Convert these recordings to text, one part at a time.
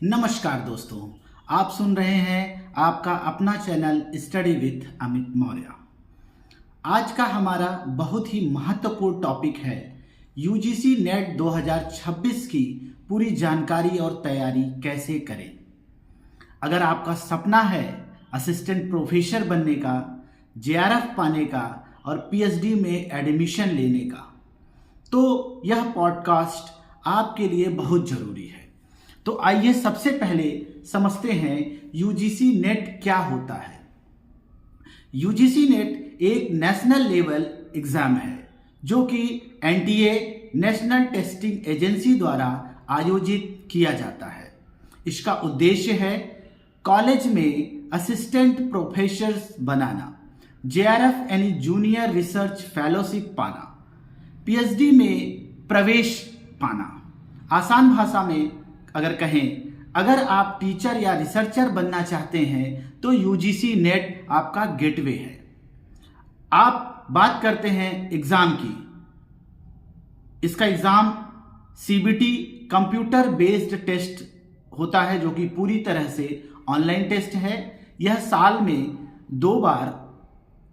नमस्कार दोस्तों, आप सुन रहे हैं आपका अपना channel study with Amit Maurya. आज का हमारा बहुत ही महत्वपूर्ण टॉपिक है यूजीसी नेट 2026 की पूरी जानकारी और तैयारी कैसे करें। अगर आपका सपना है असिस्टेंट प्रोफेसर बनने का, जेआरएफ पाने का और पीएचडी में एडमिशन लेने का, तो यह पॉडकास्ट आपके लिए बहुत जरूरी है। तो आइए सबसे पहले समझते हैं यूजीसी नेट क्या होता है। यूजीसी नेट एक नेशनल लेवल एग्जाम है जो कि एनटीए नेशनल टेस्टिंग एजेंसी द्वारा आयोजित किया जाता है। इसका उद्देश्य है कॉलेज में असिस्टेंट प्रोफेसर बनाना, जेआरएफ यानी जूनियर रिसर्च फेलोशिप पाना, पीएचडी में प्रवेश पाना। आसान भाषा में अगर कहें, अगर आप टीचर या रिसर्चर बनना चाहते हैं तो यूजीसी नेट आपका गेटवे है। आप बात करते हैं एग्जाम की। इसका exam CBT computer based test होता है जो कि पूरी तरह से ऑनलाइन टेस्ट है। यह साल में 2 बार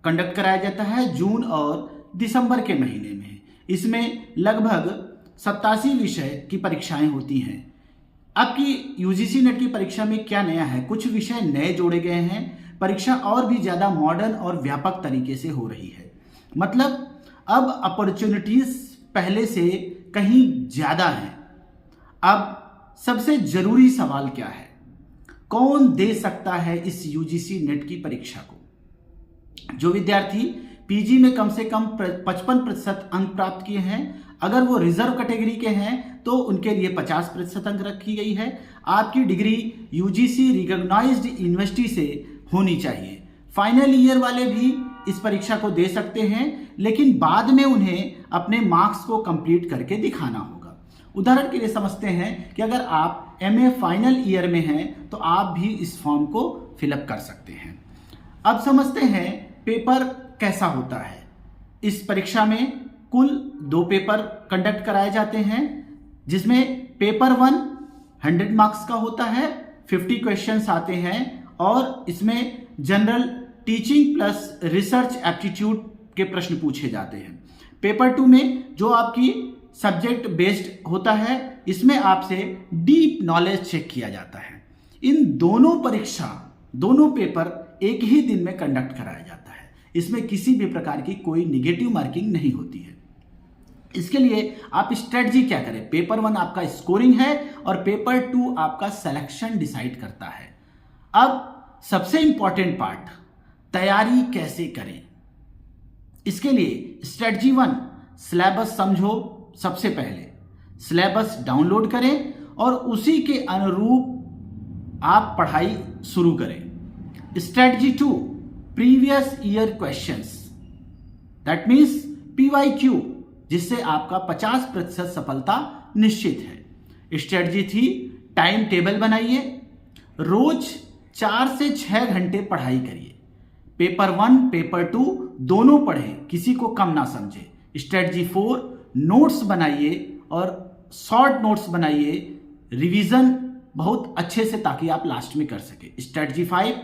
कंडक्ट कराया जाता है, जून और दिसंबर के महीने में। इसमें लगभग 87 विषय की परीक्षाएं होती हैं। अब की यूजीसी नेट की परीक्षा में क्या नया है? कुछ विषय नए जोड़े गए हैं। परीक्षा और भी ज्यादा मॉडर्न और व्यापक तरीके से हो रही है। मतलब अब अपॉर्चुनिटीज पहले से कहीं ज्यादा हैं। अब सबसे जरूरी सवाल क्या है? कौन दे सकता है इस यूजीसी नेट की परीक्षा को? जो विद्यार्थी पीजी में कम से कम 55% अंक प्राप्त किए हैं, अगर वो रिजर्व कैटेगरी के हैं तो उनके लिए 50% अंक रखी गई है। आपकी डिग्री यूजीसी रिकॉग्नाइज्ड यूनिवर्सिटी से होनी चाहिए। फाइनल ईयर वाले भी इस परीक्षा को दे सकते हैं, लेकिन बाद में उन्हें अपने मार्क्स को कंप्लीट करके दिखाना होगा। उदाहरण के लिए समझते हैं कि अगर आप एमए फाइनल ईयर में हैं तो आप भी इस फॉर्म को फिलअप कर सकते हैं। अब समझते हैं पेपर कैसा होता है। इस परीक्षा में कुल 2 पेपर कंडक्ट कराए जाते हैं, जिसमें पेपर 1 100 मार्क्स का होता है, 50 क्वेश्चंस आते हैं और इसमें general teaching plus research aptitude के प्रश्न पूछे जाते हैं। पेपर 2 में जो आपकी सब्जेक्ट बेस्ड होता है, इसमें आपसे डीप नॉलेज चेक किया जाता है। इन दोनों पेपर एक ही दिन में कंडक्ट कराया जाता है। इसमें किसी भी प्रकार की कोई निगेटिव मार्किंग नहीं होती है। इसके लिए आप स्ट्रेटजी क्या करें? पेपर 1 आपका स्कोरिंग है और पेपर 2 आपका सिलेक्शन डिसाइड करता है। अब सबसे इंपॉर्टेंट पार्ट, तैयारी कैसे करें? इसके लिए स्ट्रेटजी 1, सिलेबस समझो। सबसे पहले सिलेबस डाउनलोड करें और उसी के अनुरूप आप पढ़ाई शुरू करें। Strategy 2, previous year questions, that means PYQ, जिससे आपका 50% सफलता निश्चित है। स्ट्रेटजी 3, टाइम टेबल बनाइए। रोज 4 से 6 घंटे पढ़ाई करिए। पेपर 1 पेपर 2 दोनों पढ़ें, किसी को कम ना समझे। स्ट्रेटजी 4, नोट्स बनाइए और शॉर्ट नोट्स बनाइए, रिवीजन बहुत अच्छे से, ताकि आप लास्ट में कर सके। स्ट्रेटजी 5,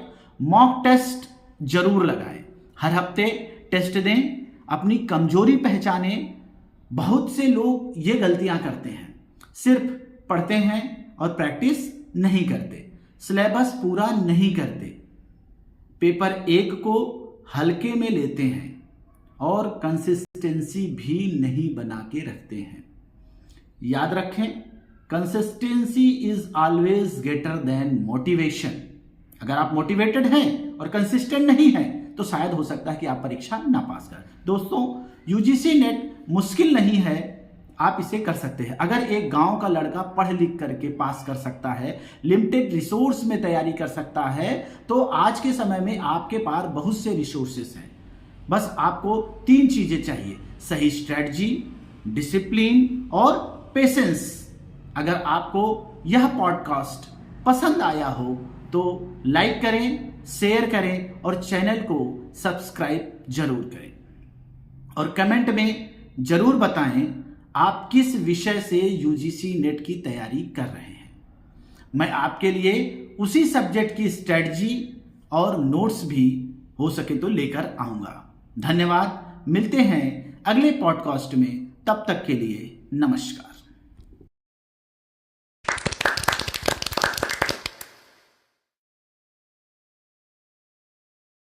मॉक टेस्ट जरूर लगाएं। हर हफ्ते टेस्ट दें, अपनी कमजोरी पहचाने। बहुत से लोग ये गलतियां करते हैं, सिर्फ पढ़ते हैं और प्रैक्टिस नहीं करते, सिलेबस पूरा नहीं करते, पेपर 1 को हल्के में लेते हैं और कंसिस्टेंसी भी नहीं बना के रखते हैं। याद रखें, consistency is always greater than motivation. अगर आप मोटिवेटेड हैं और कंसिस्टेंट नहीं हैं तो शायद हो सकता है कि आप परीक्षा ना पास करें। दोस्तों, यूजीसी नेट मुश्किल नहीं है, आप इसे कर सकते हैं। अगर एक गांव का लड़का पढ़ लिख करके पास कर सकता है, लिमिटेड रिसोर्स में तैयारी कर सकता है, तो आज के समय में आपके पास बहुत से रिसोर्सेस हैं। बस आपको 3 चीजें चाहिए: सही स्ट्रेटजी, डिसिप्लिन और पेशेंस। अगर आपको यह पॉडकास्ट पसंद आया हो तो लाइक करें, शेयर करें और चैनल को सब्सक्राइब जरूर करें। और कमेंट में जरूर बताएं आप किस विषय से यूजीसी नेट की तैयारी कर रहे हैं। मैं आपके लिए उसी सब्जेक्ट की स्ट्रेटजी और नोट्स भी हो सके तो लेकर आऊँगा। धन्यवाद, मिलते हैं अगले पॉडकास्ट में, तब तक के लिए नमस्कार।